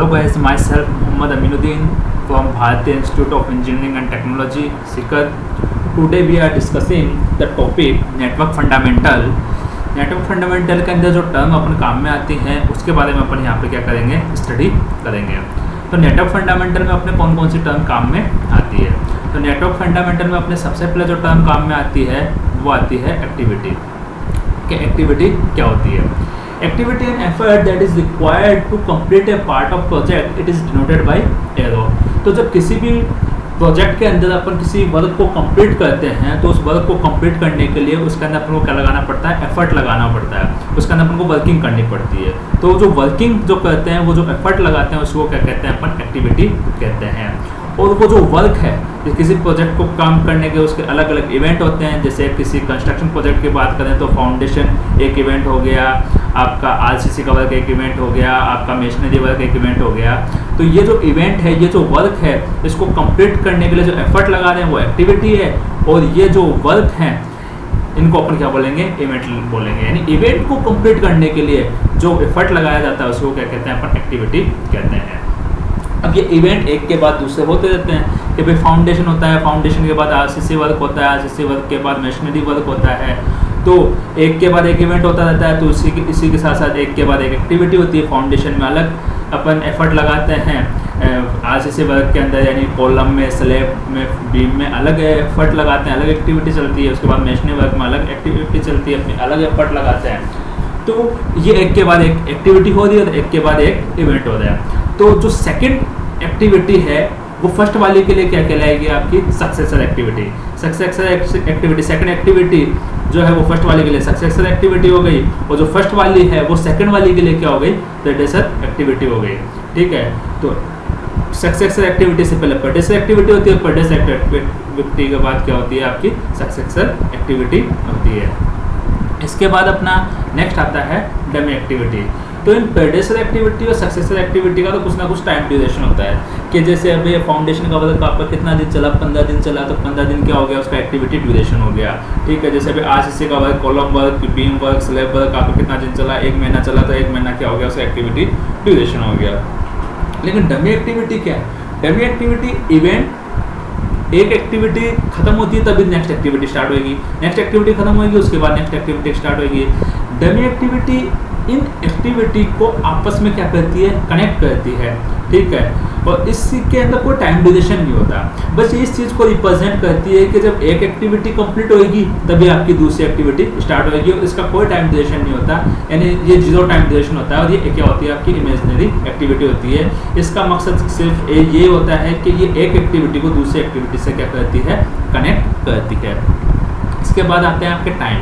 Hello guys, myself Muhammad Aminuddin from Bharatiya Institute of Engineering and Technology, Sikar. Today we are discussing the topic network fundamental. Network fundamental के अंदर जो term अपन काम में आती हैं उसके बारे में अपन यहाँ पे क्या करेंगे, स्टडी करेंगे। तो नेटवर्क फंडामेंटल में अपने कौन कौन सी टर्म काम में आती है। तो नेटवर्क फंडामेंटल में अपने सबसे पहले जो टर्म काम में आती है वो आती है एक्टिविटी। कि एक्टिविटी क्या होती है। Activity and effort that is required to complete a part of project, it is denoted by arrow. तो जब किसी भी प्रोजेक्ट के अंदर अपन किसी वर्क को कंप्लीट करते हैं तो उस वर्क को कंप्लीट करने के लिए उसके अंदर अपन को क्या लगाना पड़ता है, एफर्ट लगाना पड़ता है। उसके अंदर अपन को वर्किंग करनी पड़ती है। तो जो वर्किंग जो करते हैं, वो जो एफर्ट लगाते हैं उसको क्या कहते हैं, अपन एक्टिविटी कहते हैं। और वो जो वर्क है, किसी प्रोजेक्ट को काम करने के उसके अलग अलग इवेंट होते हैं। जैसे किसी कंस्ट्रक्शन प्रोजेक्ट की बात करें तो फाउंडेशन एक इवेंट हो गया, आपका आरसीसी का वर्क एक इवेंट हो गया, आपका मशीनरी वर्क एक इवेंट हो गया। तो ये जो इवेंट है, ये जो वर्क है, इसको कंप्लीट करने के लिए जो एफर्ट लगा रहे हैं वो एक्टिविटी है। और ये जो वर्क हैं इनको अपन क्या बोलेंगे, इवेंट बोलेंगे। यानी इवेंट को कंप्लीट करने के लिए जो एफर्ट लगाया जाता है उसको क्या कहते हैं, अपन एक्टिविटी कहते हैं। अब ये इवेंट एक के बाद दूसरे होते रहते हैं कि भाई फाउंडेशन होता है, फाउंडेशन के बाद आरसीसी वर्क होता है, आरसीसी वर्क के बाद मशीनरी वर्क होता है। तो एक के बाद एक इवेंट होता रहता है। तो इसी के साथ साथ एक के बाद एक एक्टिविटी होती है। फाउंडेशन में अलग अपन एफर्ट लगाते हैं, आरसीसी वर्क के अंदर यानी कॉलम में, स्लैब में, बीम में अलग एफर्ट लगाते हैं, अलग एक्टिविटी चलती है। उसके बाद मशीनरी वर्क में अलग एक्टिविटी चलती है, अपनी अलग एफर्ट लगाते हैं। तो ये एक के बाद एक एक्टिविटी हो रही है और एक के बाद एक इवेंट हो रहा है। तो जो सेकंड एक्टिविटी है वो फर्स्ट वाले के लिए क्या कहलाएगी, आपकी successor activity. Successor activity, second activity जो है वो फर्स्ट वाले के लिए सक्सेसर एक्टिविटी हो गई, और जो फर्स्ट वाली है वो सेकंड वाली के लिए क्या हो गई, प्रेडेसर एक्टिविटी हो गई। ठीक है। तो सक्सेसर एक्टिविटी से पहले प्रेडेसर एक्टिविटी होती है, प्रेडेसर एक्टिविटी के बाद क्या होती है, आपकी सक्सेसर एक्टिविटी होती है। इसके बाद अपना नेक्स्ट आता है डमी एक्टिविटी। तो इन प्रेडेसर एक्टिविटी और सक्सेसर एक्टिविटी का तो कुछ ना कुछ टाइम ड्यूरेशन होता है कि जैसे अभी फाउंडेशन का वर्क आपका कितना दिन चला, 15 दिन चला, तो 15 दिन क्या हो गया, उसका एक्टिविटी ड्यूरेशन हो गया। ठीक है। जैसे अभी आरसीसी का work, column work, beam work, slab work आपका कितना दिन चला, 1 महीना चला, तो 1 महीना क्या हो गया, उसका एक्टिविटी ड्यूरेशन हो गया। लेकिन डमी एक्टिविटी क्या है, डमी एक्टिविटी इवेंट एक एक्टिविटी खत्म होती है तभी नेक्स्ट एक्टिविटी स्टार्ट होगी, नेक्स्ट एक्टिविटी खत्म होगी उसके बाद नेक्स्ट एक्टिविटी स्टार्ट होगी। डमी एक्टिविटी इन एक्टिविटी को आपस में क्या करती है, कनेक्ट करती है। ठीक है। और इसके अंदर कोई टाइम ड्यूरेशन नहीं होता, बस इस चीज़ को रिप्रेजेंट करती है कि जब एक एक्टिविटी कंप्लीट होगी तभी आपकी दूसरी एक्टिविटी स्टार्ट होगी, और इसका कोई टाइम ड्यूरेशन नहीं होता। यानी ये 0 टाइम ड्यूरेशन होता है। और ये क्या होती है, आपकी इमेजिनरी एक्टिविटी होती है। इसका मकसद सिर्फ ये होता है कि ये एक एक्टिविटी को दूसरी एक्टिविटी से क्या करती है, कनेक्ट करती है। इसके बाद आते हैं आपके टाइम।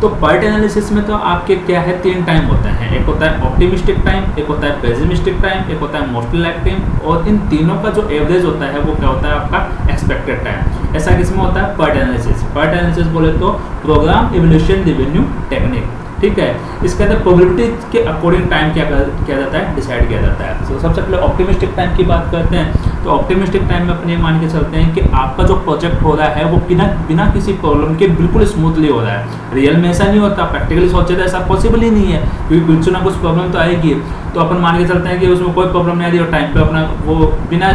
तो पार्ट एनालिसिस में तो आपके क्या है, 3 टाइम होते हैं। एक होता है ऑप्टिमिस्टिक टाइम, एक होता है पेसिमिस्टिक टाइम, एक होता है मोस्ट लाइक्ली टाइम। और इन तीनों का जो एवरेज होता है वो क्या होता है, आपका एक्सपेक्टेड टाइम। ऐसा किसमें होता है, पार्ट एनालिसिस। पार्ट एनालिसिस बोले तो प्रोग्राम इवोल्यूशन रिवेन्यू टेक्निक। ठीक है। इसके अंदर प्रोबेबिलिटी के अकॉर्डिंग टाइम क्या किया जाता है, डिसाइड किया जाता है। तो सबसे पहले ऑप्टिमिस्टिक टाइम की बात करते हैं। तो ऑप्टिमिस्टिक टाइम में अपने मान के चलते हैं कि आपका जो प्रोजेक्ट हो रहा है वो बिना किसी प्रॉब्लम के बिल्कुल स्मूथली हो रहा है। रियल में ऐसा नहीं होता, प्रैक्टिकली सोचे तो ऐसा पॉसिबल ही नहीं है, क्योंकि कुछ ना कुछ प्रॉब्लम तो आएगी। तो अपन मान के चलते हैं कि उसमें कोई प्रॉब्लम नहीं आ रही और टाइम पे अपना वो बिना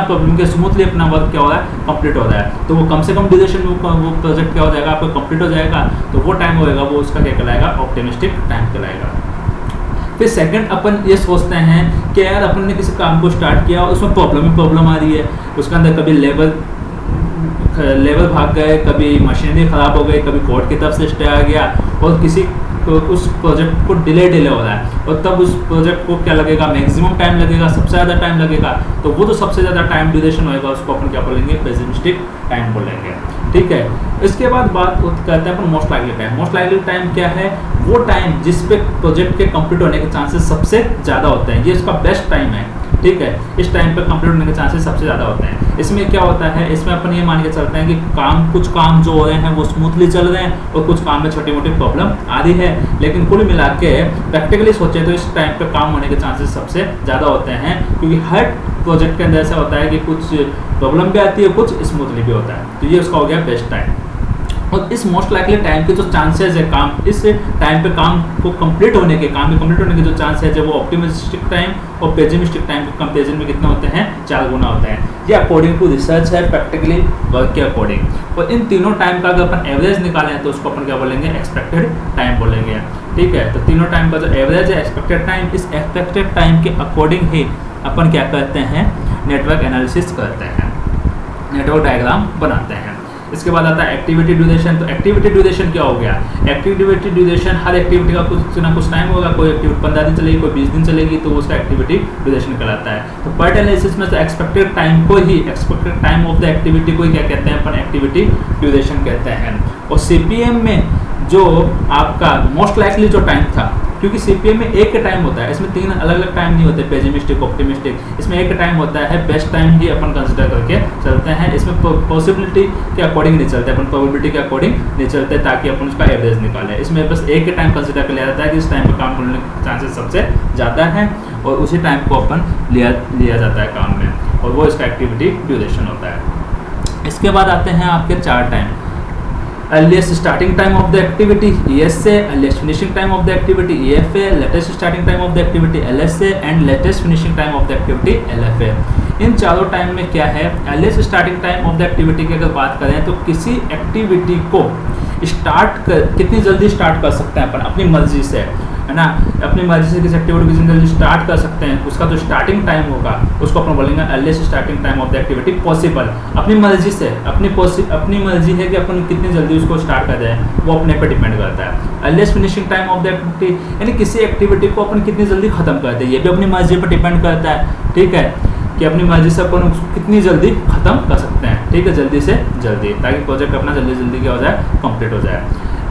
प्रॉब्लम के स्मूथली अपना वर्क क्या हो रहा है, कंप्लीट हो रहा है। तो वो कम से कम ड्यूरेशन में वो प्रोजेक्ट क्या हो जाएगा, आपका कंप्लीट हो जाएगा। तो वो टाइम होएगा वो उसका क्या कहलाएगा, ऑप्टिमिस्टिक टाइम कहलाएगा। फिर सेकंड अपन ये सोचते हैं कि यार अपन ने किसी काम को स्टार्ट किया और उसमें प्रॉब्लम आ रही है। उसके अंदर कभी लेबर भाग गए, कभी मशीनरी ख़राब हो गई, कभी कोर्ट की तरफ से स्टे आ गया, और किसी को उस प्रोजेक्ट को डिले हो रहा है। और तब उस प्रोजेक्ट को क्या लगेगा, मैक्सिमम टाइम लगेगा, सबसे ज़्यादा टाइम लगेगा। तो वो जो सबसे ज़्यादा टाइम ड्यूरेशन होएगा उसको अपन क्या बोलेंगे, पेसिमिस्टिक टाइम बोलेंगे। ठीक है। इसके बाद बात करते हैं अपन most likely time. Most likely time क्या है, वो टाइम जिस पे प्रोजेक्ट के कंप्लीट होने के चांसेस सबसे ज़्यादा होते हैं। ये इसका बेस्ट टाइम है। ठीक है। इस टाइम पे कंप्लीट होने के चांसेस सबसे ज़्यादा होते हैं। इसमें क्या होता है, इसमें अपन ये मान के चलते हैं कि कुछ काम जो हो रहे हैं वो स्मूथली चल रहे हैं और कुछ काम में छोटी मोटी प्रॉब्लम आ रही है। लेकिन कुल मिला के प्रैक्टिकली सोचे तो इस टाइम पे काम होने के चांसेस सबसे ज़्यादा होते हैं, क्योंकि हर प्रोजेक्ट के अंदर ऐसा होता है कि कुछ प्रॉब्लम भी आती है, कुछ स्मूथली भी होता है। तो ये उसका हो गया बेस्ट टाइम। और इस मोस्ट लाइकली टाइम के जो चांसेस है काम इस टाइम पे काम को कंप्लीट होने के जो चांसेस है वो ऑप्टिमिस्टिक टाइम और पेसिमिस्टिक टाइम के कंपेरिजन में कितने होते हैं, 4 गुना होते हैं। ये अकॉर्डिंग टू रिसर्च है, प्रैक्टिकली वर्क के अकॉर्डिंग। और इन तीनों टाइम का अगर अपन एवरेज निकालें तो उसको अपन क्या बोलेंगे, एक्सपेक्टेड टाइम बोलेंगे। ठीक है, तो तीनों टाइम का जो एवरेज है एक्सपेक्टेड टाइम, इस एक्सपेक्टेड टाइम के अकॉर्डिंग ही अपन क्या करते हैं, नेटवर्क एनालिसिस करते हैं, नेटवर्क डायग्राम बनाते हैं। इसके बाद आता है एक्टिविटी ड्यूरेशन। तो एक्टिविटी ड्यूरेशन क्या हो गया, एक्टिविटी ड्यूरेशन हर एक्टिविटी का कुछ ना कुछ टाइम होगा, कोई एक्टिविटी 15 दिन चलेगी, कोई 20 दिन चलेगी, तो उसका एक्टिविटी ड्यूरेशन कहलाता है। तो पर्ट एनालिसिस में तो एक्सपेक्टेड टाइम को ही, expected time of the activity को ही क्या कहते हैं अपन, एक्टिविटी ड्यूरेशन कहते हैं। और सीपीएम में जो आपका मोस्ट लाइकली जो टाइम था, क्योंकि सीपीएम में एक टाइम होता है, इसमें 3 अलग अलग टाइम नहीं होते, पेसिमिस्टिक ऑप्टिमिस्टिक, इसमें एक टाइम होता है, बेस्ट टाइम ही अपन कंसिडर करके चलते हैं। इसमें पॉसिबिलिटी के अकॉर्डिंग नहीं चलते अपन, प्रोबेबिलिटी के अकॉर्डिंग नहीं चलते, ताकि अपन उसका एवरेज निकालें। इसमें बस एक टाइम कंसिडर कर लिया जाता है कि इस टाइम पर काम करने के चांसेस सबसे ज़्यादा हैं, और उसी टाइम को अपन लिया जाता है काम में, और वो इसका एक्टिविटी ड्यूरेशन होता है। इसके बाद आते हैं आपके 4 time, earliest starting time of the activity ESA, earliest finishing time of the activity EFA, latest starting time of the activity LSA and latest finishing time of the activity LFA। इन चारों time में क्या है, earliest starting time of the activity की अगर बात करें तो किसी एक्टिविटी को कितनी जल्दी स्टार्ट कर सकते हैं अपन अपनी मर्जी से, है ना, अपनी मर्जी से किसी एक्टिविटी को जितनी जल्दी स्टार्ट कर सकते हैं, उसका जो स्टार्टिंग टाइम होगा उसको अपन बोलेंगे earliest starting time of the activity possible. अपनी मर्जी से, अपनी मर्जी है कि अपन कितनी जल्दी उसको स्टार्ट कर जाए, वो अपने पे डिपेंड करता है। Earliest finishing time of the activity, यानी किसी एक्टिविटी को अपन कितनी जल्दी खत्म कर दे, ये भी अपनी मर्जी पर डिपेंड करता है। ठीक है, कि अपनी मर्जी से अपन उसको कितनी जल्दी खत्म कर सकते हैं। ठीक है, जल्दी से जल्दी, ताकि प्रोजेक्ट अपना जल्दी जल्दी क्या हो जाए, कंप्लीट हो जाए।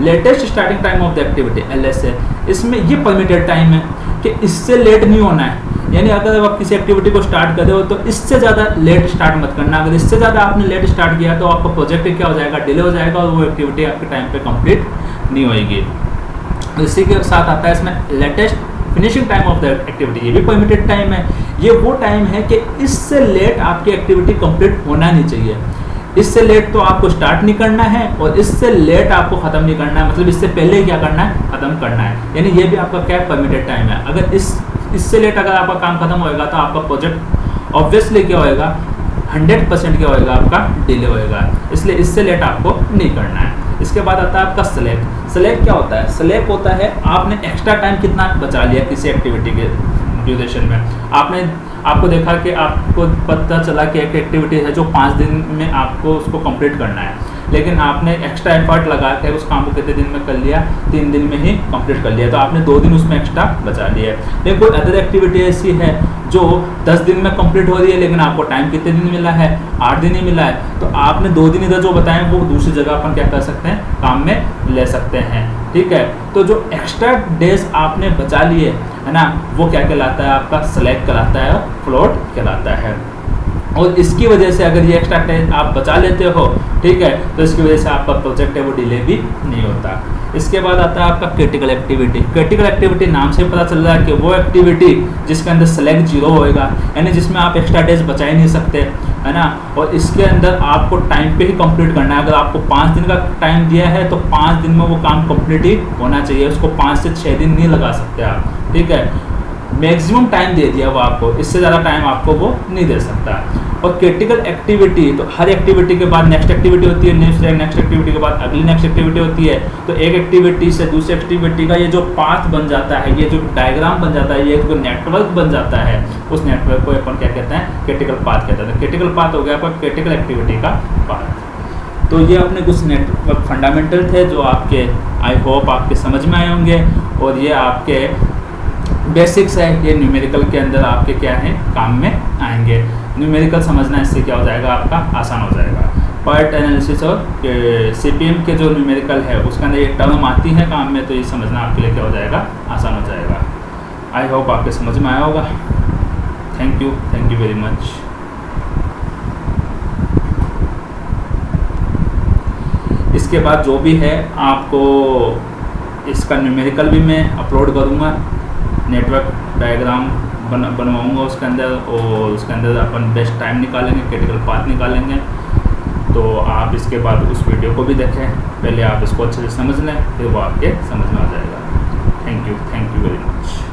Latest starting time of the activity LSA, इसमें ये परमिटेड टाइम है कि इससे लेट नहीं होना है, यानी अगर आप किसी एक्टिविटी को स्टार्ट कर रहे हो तो इससे ज़्यादा लेट स्टार्ट मत करना। अगर इससे ज़्यादा आपने लेट स्टार्ट किया तो आपका प्रोजेक्ट क्या हो जाएगा, डिले हो जाएगा, और वो एक्टिविटी आपके टाइम पे कंप्लीट नहीं होएगी। इसी के साथ आता है इसमें latest finishing time of the activity, ये भी परमिटेड टाइम है। ये वो टाइम है कि इससे लेट आपकी एक्टिविटी कंप्लीट होना नहीं चाहिए, इससे लेट तो आपको स्टार्ट नहीं करना है और इससे लेट आपको ख़त्म नहीं करना है, मतलब इससे पहले क्या करना है, ख़त्म करना है। यानी ये भी आपका क्या परमिटेड टाइम है। अगर इससे लेट अगर आपका काम खत्म होएगा तो आपका प्रोजेक्ट ऑब्वियसली क्या होएगा, 100% क्या होएगा, आपका डिले होएगा, इसलिए इससे लेट आपको नहीं करना है। इसके बाद आता है आपका सेलेक्ट। सेलेक्ट क्या होता है, सेलेक्ट होता है आपने एक्स्ट्रा टाइम कितना बचा लिया किसी एक्टिविटी के ड्यूरेशन में। आपको देखा कि आपको पता चला कि एक एक्टिविटी है जो 5 दिन में आपको उसको कंप्लीट करना है, लेकिन आपने एक्स्ट्रा एफर्ट लगा के उस काम को कितने दिन में कर लिया, 3 दिन में ही कंप्लीट कर लिया, तो आपने 2 दिन उसमें एक्स्ट्रा बचा लिया। लेकिन कोई अदर एक्टिविटी ऐसी है जो 10 दिन में कंप्लीट हो रही है, लेकिन आपको टाइम कितने दिन मिला है, 8 दिन ही मिला है, तो आपने 2 दिन इधर जो बताएं वो दूसरी जगह अपन क्या कर सकते हैं, काम में ले सकते हैं। ठीक है, तो जो एक्स्ट्रा डेज आपने बचा लिए है ना, वो क्या कहलाता है, आपका सेलेक्ट कहलाता है, फ्लोट कहलाता है। और इसकी वजह से अगर ये एक्स्ट्रा टाइम आप बचा लेते हो, ठीक है, तो इसकी वजह से आपका प्रोजेक्ट है वो डिले भी नहीं होता। इसके बाद आता है आपका क्रिटिकल एक्टिविटी। क्रिटिकल एक्टिविटी नाम से पता चल रहा है कि वो एक्टिविटी जिसके अंदर सेलेक्ट 0 होएगा, यानी जिसमें आप एक्स्ट्रा डेज बचा ही नहीं सकते, है ना, और इसके अंदर आपको टाइम पे ही कंप्लीट करना है। अगर आपको 5 दिन का टाइम दिया है तो 5 दिन में वो काम कंप्लीट ही होना चाहिए, उसको 5 से 6 दिन नहीं लगा सकते आप। ठीक है, मैक्सिमम टाइम दे दिया वो आपको, इससे ज़्यादा टाइम आपको वो नहीं दे सकता। और क्रिटिकल एक्टिविटी, तो हर एक्टिविटी के बाद नेक्स्ट एक्टिविटी होती है, नेक्स्ट एक्टिविटी के बाद अगली नेक्स्ट एक्टिविटी होती है, तो एक एक्टिविटी से दूसरी एक्टिविटी का ये जो पाथ बन जाता है, ये जो डायग्राम बन जाता है, ये जो नेटवर्क बन जाता है, उस नेटवर्क को अपन क्या कहते हैं, क्रिटिकल पाथ कहते हैं। क्रिटिकल पाथ हो गया आपका क्रिटिकल एक्टिविटी का पाथ। तो ये अपने कुछ नेटवर्क फंडामेंटल थे जो आपके आई होप आपके समझ में आए होंगे, और ये आपके बेसिक्स है, ये न्यूमेरिकल के अंदर आपके क्या है, काम में आएंगे। न्यूमेरिकल समझना इससे क्या हो जाएगा, आपका आसान हो जाएगा। पार्ट एनालिसिस और सीपीएम के जो न्यूमेरिकल है उसके अंदर ये टर्म आती है काम में, तो ये समझना आपके लिए क्या हो जाएगा, आसान हो जाएगा। आई होप आपके समझ में आया होगा। Thank you very much. इसके बाद जो भी है आपको इसका न्यूमेरिकल भी मैं अपलोड करूँगा, नेटवर्क डायग्राम बनवाऊँगा उसके अंदर, और उसके अंदर अपन बेस्ट टाइम निकालेंगे, क्रिटिकल पाथ निकालेंगे, तो आप इसके बाद उस वीडियो को भी देखें, पहले आप इसको अच्छे से समझ लें, फिर वो आपके समझ में आ जाएगा। Thank you very much.